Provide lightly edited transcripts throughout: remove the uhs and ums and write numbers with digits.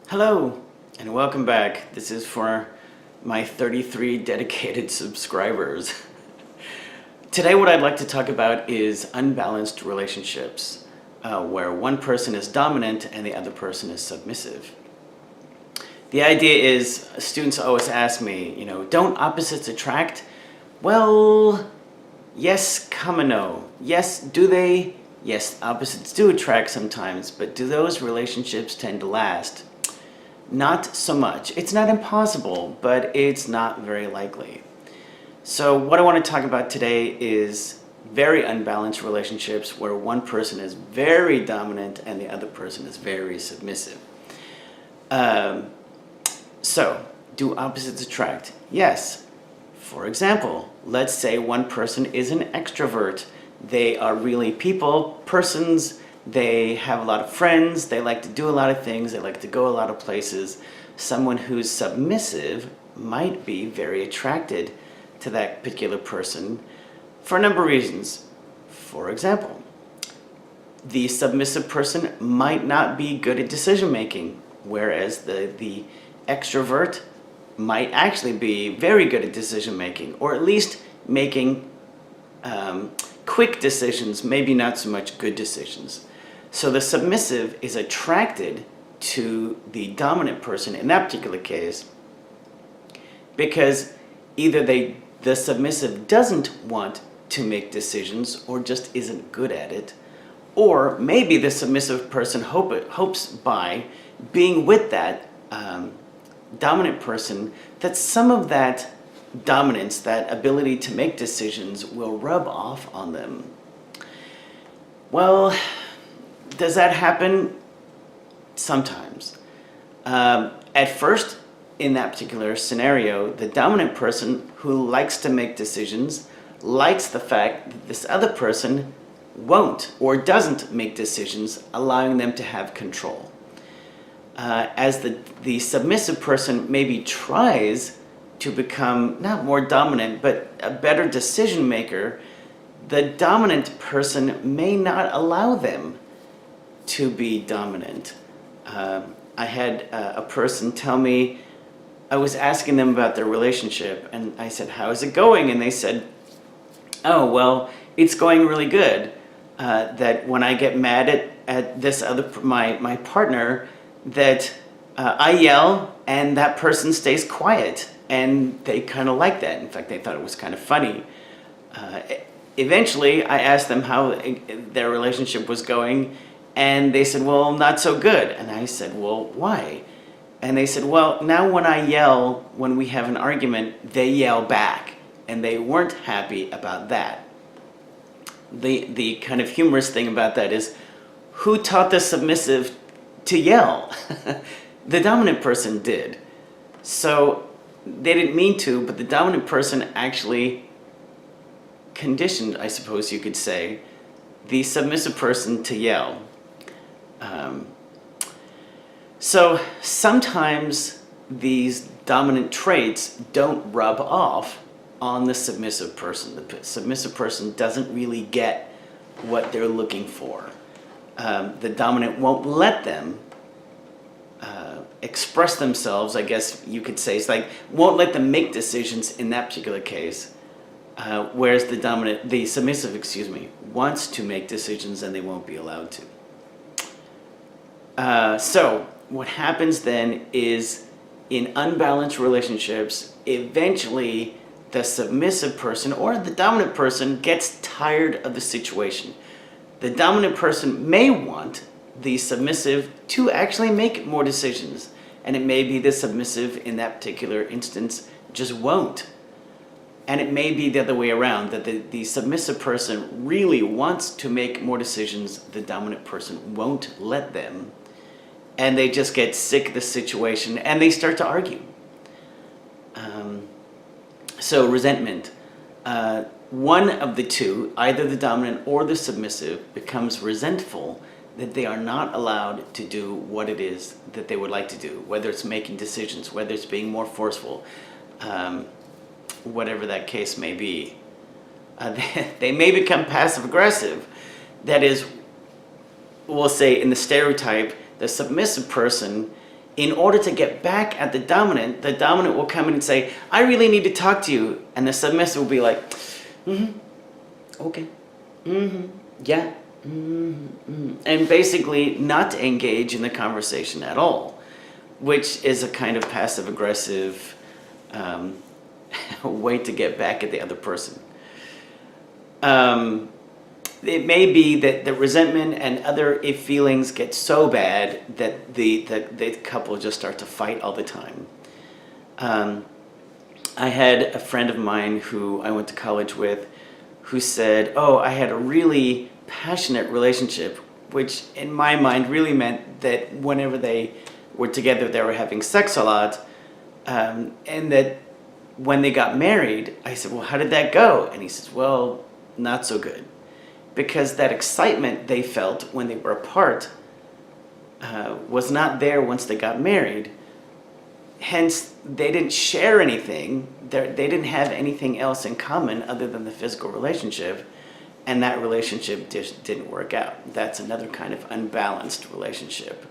Hello and welcome back. This is for my 33 dedicated subscribers. Today what I'd like to talk about is unbalanced relationships, where one person is dominant and the other person is submissive. The idea is, students always ask me, don't opposites attract? Well, yes, come and no. Yes, do they? Yes, opposites do attract sometimes, but do those relationships tend to last? Not so much. It's not impossible, but it's not very likely. So what I want to talk about today is very unbalanced relationships where one person is very dominant and the other person is very submissive. So, do opposites attract? Yes. For example, let's say one person is an extrovert. They are really persons. They have a lot of friends, they like to do a lot of things, they like to go a lot of places. Someone who's submissive might be very attracted to that particular person for a number of reasons. For example, the submissive person might not be good at decision making, whereas the extrovert might actually be very good at decision making, or at least making quick decisions, maybe not so much good decisions. So the submissive is attracted to the dominant person in that particular case because either the submissive doesn't want to make decisions or just isn't good at it, or maybe the submissive person hopes by being with that dominant person that some of that dominance, that ability to make decisions, will rub off on them. Well, does that happen? Sometimes. At first, in that particular scenario, the dominant person who likes to make decisions likes the fact that this other person won't or doesn't make decisions, allowing them to have control. As the submissive person maybe tries to become not more dominant, but a better decision maker, the dominant person may not allow them to be dominant. I had a person tell me, I was asking them about their relationship, and I said, how is it going? And they said, oh, well, it's going really good. That when I get mad at this my partner, that I yell and that person stays quiet, and they kind of like that. In fact, they thought it was kind of funny. Eventually, I asked them how their relationship was going, and they said, well, not so good. And I said, well, why? And they said, well, now when I yell, when we have an argument, they yell back, and they weren't happy about that. The kind of humorous thing about that is, who taught the submissive to yell? The dominant person did. So they didn't mean to, but the dominant person actually conditioned, I suppose you could say, the submissive person to yell. So sometimes these dominant traits don't rub off on the submissive person. The submissive person doesn't really get what they're looking for. The dominant won't let them express themselves, I guess you could say. It's like, won't let them make decisions in that particular case. Whereas the submissive, wants to make decisions and they won't be allowed to. So what happens then is, in unbalanced relationships, eventually the submissive person or the dominant person gets tired of the situation. The dominant person may want the submissive to actually make more decisions, and it may be the submissive in that particular instance just won't. And it may be the other way around, that the submissive person really wants to make more decisions, the dominant person won't let them, and they just get sick of the situation and they start to argue. So resentment. One of the two, either the dominant or the submissive, becomes resentful that they are not allowed to do what it is that they would like to do, whether it's making decisions, whether it's being more forceful, whatever that case may be. They may become passive-aggressive. That is, we'll say in the stereotype, the submissive person in order to get back at the dominant will come in and say, I really need to talk to you. And the submissive will be like, okay, yeah, and basically not to engage in the conversation at all, which is a kind of passive-aggressive way to get back at the other person. It may be that the resentment and other feelings get so bad that the couple just start to fight all the time. I had a friend of mine who I went to college with who said, oh, I had a really passionate relationship, which in my mind really meant that whenever they were together, they were having sex a lot, and that when they got married, I said, well, how did that go? And he says, well, not so good. Because that excitement they felt when they were apart was not there once they got married. Hence, they didn't share anything. They didn't have anything else in common other than the physical relationship. And that relationship just didn't work out. That's another kind of unbalanced relationship.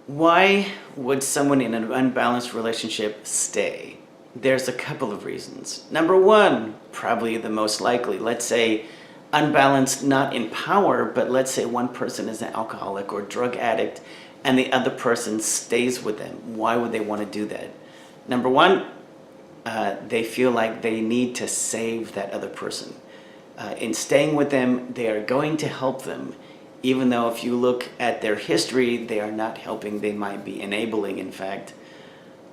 Why would someone in an unbalanced relationship stay? There's a couple of reasons. Number one, probably the most likely. Let's say unbalanced not in power, but let's say one person is an alcoholic or drug addict and the other person stays with them. Why would they want to do that? Number one, they feel like they need to save that other person. In staying with them, they are going to help them, even though if you look at their history, they are not helping, they might be enabling, in fact.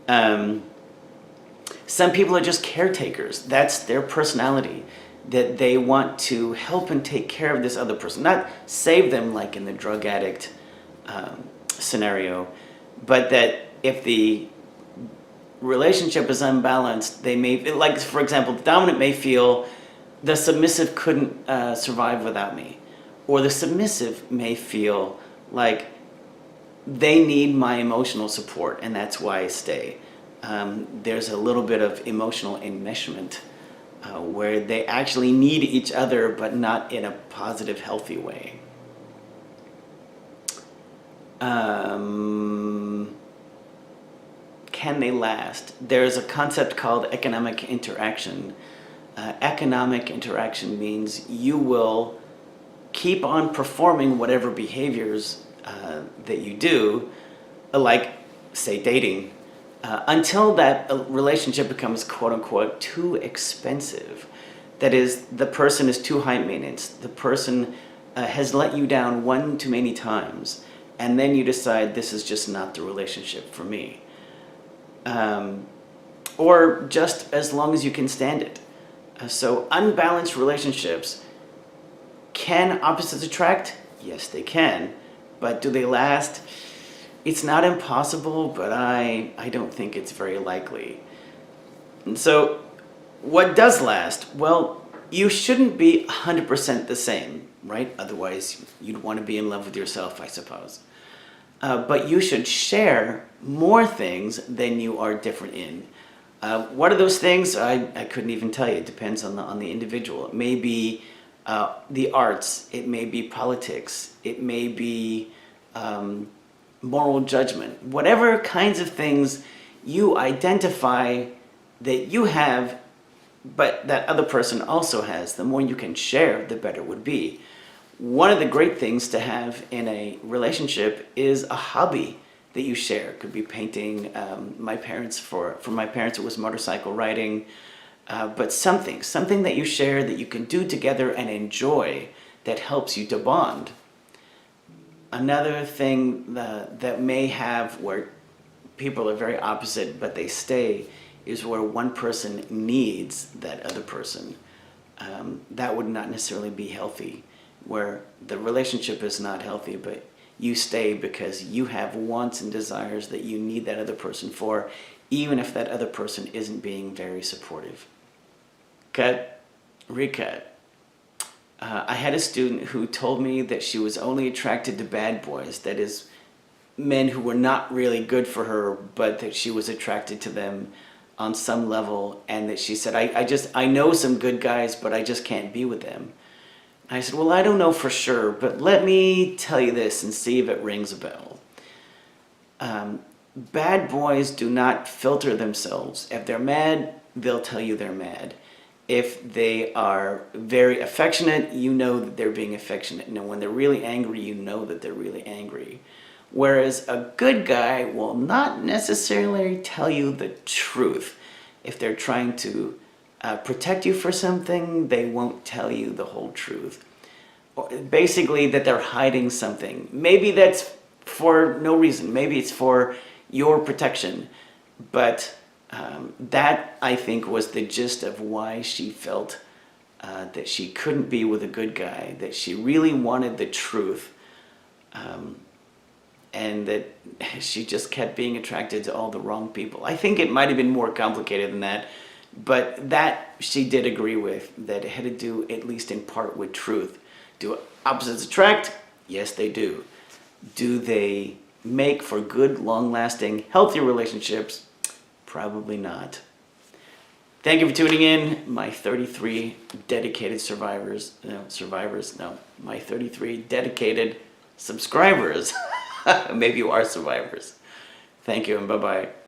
Some people are just caretakers. That's their personality, that they want to help and take care of this other person. Not save them like in the drug addict scenario, but that if the relationship is unbalanced, they may, like for example, the dominant may feel the submissive couldn't survive without me. Or the submissive may feel like they need my emotional support and that's why I stay. There's a little bit of emotional enmeshment where they actually need each other but not in a positive, healthy way. Can they last? There's a concept called economic interaction. Economic interaction means you will keep on performing whatever behaviors that you do, like, say, dating, until that relationship becomes, quote unquote, too expensive. That is, the person is too high maintenance. The person has let you down one too many times, and then you decide this is just not the relationship for me. Or just as long as you can stand it. So unbalanced relationships, can opposites attract? Yes, they can. But do they last? It's not impossible, but I don't think it's very likely. And so what does last? Well, you shouldn't be 100% the same, right? Otherwise, you'd want to be in love with yourself, I suppose. But you should share more things than you are different in. What are those things? I couldn't even tell you. It depends on the individual. It may be the arts. It may be politics. It may be moral judgment. Whatever kinds of things you identify that you have, but that other person also has, the more you can share, the better it would be. One of the great things to have in a relationship is a hobby that you share. It could be painting. For my parents, it was motorcycle riding. But something that you share that you can do together and enjoy that helps you to bond. Another thing that may have where people are very opposite but they stay is where one person needs that other person. That would not necessarily be healthy, where the relationship is not healthy, but you stay because you have wants and desires that you need that other person for, even if that other person isn't being very supportive. Cut, recut. I had a student who told me that she was only attracted to bad boys, that is, men who were not really good for her, but that she was attracted to them on some level, and that she said, I know some good guys, but I just can't be with them. I said, well, I don't know for sure, but let me tell you this and see if it rings a bell. Bad boys do not filter themselves. If they're mad, they'll tell you they're mad. If they are very affectionate, you know that they're being affectionate. And when they're really angry, you know that they're really angry. Whereas a good guy will not necessarily tell you the truth. If they're trying to protect you for something, they won't tell you the whole truth. Basically, that they're hiding something. Maybe that's for no reason. Maybe it's for your protection. But that, I think, was the gist of why she felt that she couldn't be with a good guy, that she really wanted the truth, and that she just kept being attracted to all the wrong people. I think it might have been more complicated than that, but that she did agree with, that it had to do, at least in part, with truth. Do opposites attract? Yes, they do. Do they make for good, long-lasting, healthy relationships? Probably not. Thank you for tuning in, my 33 dedicated my 33 dedicated subscribers. Maybe you are survivors. Thank you and bye-bye.